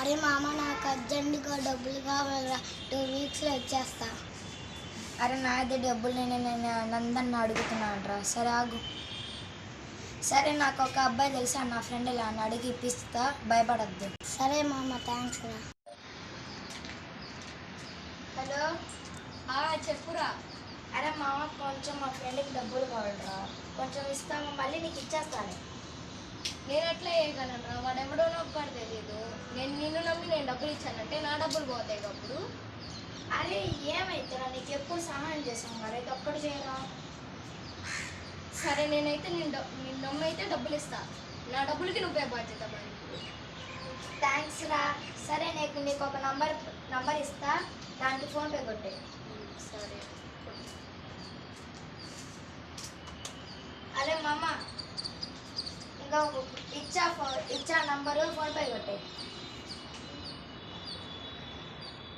అరే మామ, నాకు అర్జెంటుగా డబ్బులు కావాలిరా, 2 వీక్స్లో వచ్చేస్తా. అరే నాది డబ్బులు నేను నందన్ అడుగుతున్నాను రా. సరే ఆగు. సరే, నాకు ఒక అబ్బాయి తెలుసా, నా ఫ్రెండ్, ఇలా అడిగి ఇప్పిస్తా, భయపడద్దు. సరే మామ, థ్యాంక్స్ రా. హలో, చెప్పురా. అరే మామ, కొంచెం మా ఫ్రెండ్కి డబ్బులు కావాలరా, కొంచెం ఇస్తాము, మళ్ళీ నీకు ఇచ్చేస్తాను. నేను ఎట్లా చేయగలనురా? వాడు ఎవడో నాకు తెలియదు. నిన్ను నమ్మి నేను డబ్బులు ఇచ్చానంటే నా డబ్బులు పోతాయి అప్పుడు. అరే ఏమైతురా, నీకు ఎప్పుడు సహాయం చేసాను, మరి అయితే ఒక్కటి చేయరా. సరే, నేనైతే నిన్ను నమ్మి అయితే డబ్బులు ఇస్తా. నా డబ్బులకి నువ్వే బాధ్యత మరి. థ్యాంక్స్ రా. సరే, నీకు ఒక నంబర్ ఇస్తా, దానికి ఫోన్పే కొట్టే. సరే. అరే మామ, ఇంకా ఇచ్చా నంబరు, ఫోన్పే కొట్టే.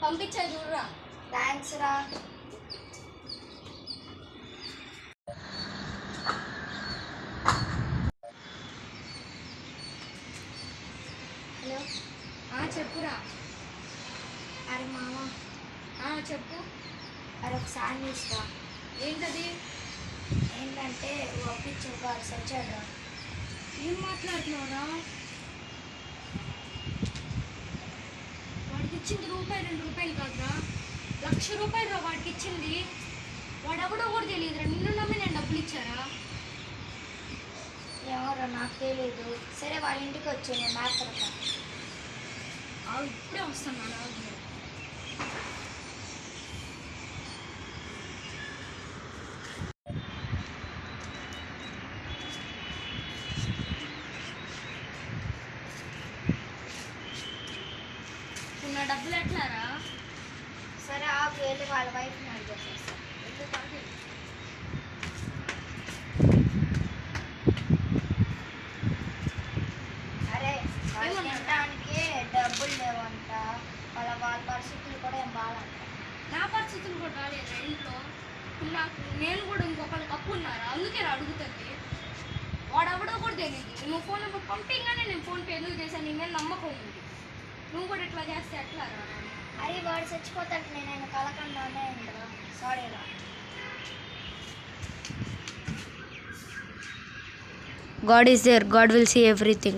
పంపించా చూడరా. థ్యాంక్స్ రా. హలో, చెప్పురా. అరే మామ, చెప్పు. అరే ఒక శాండ్విచ్ రా. ఏంటది? ఏంటంటే ఒప్పించి ఒక సచ్చాడు. ఏం మాట్లాడుతున్నావురా? వాడికి ఇచ్చింది రూపాయి 2 రూపాయలు కాదురా, ₹1,00,000 రా వాడికి ఇచ్చింది. వాడెవడో కూడా తెలియదురా, నిన్ను నమ్మి నేను డబ్బులు ఇచ్చారా? ఎవరో నాకు తెలీదు. సరే, వాళ్ళ ఇంటికి వచ్చి నేను మాట్లాడతా. ఇప్పుడే వస్తాను. నా డబ్బులు ఎట్లారా? సరే ఆకు, వెళ్ళి వాళ్ళ వైఫ్ని అడిగేసేస్తా. అరే, తినడానికి డబ్బులు లేవంట, వాళ్ళ పరిస్థితులు కూడా ఏం బాగాలంట. నా పరిస్థితులు కూడా రాలేదా ఇంట్లో? నేను కూడా ఇంకొకరికి అప్పు ఉన్నారా, అందుకే అడుగుతుంది. వాడెవడో కూడా తెలియదు. నువ్వు ఫోన్ నెంబర్ పంపించగానే నేను ఫోన్పే ఎందుకు చేశాను, నీ మీద నమ్మకం ఉంది. నువ్వు కూడా ఇట్లా చేస్తే ఎట్లా రా? అరే వాడు చచ్చిపోతాడు, నేను కలకండానే ఉండరా. సారీ రా. God is there. God will see everything.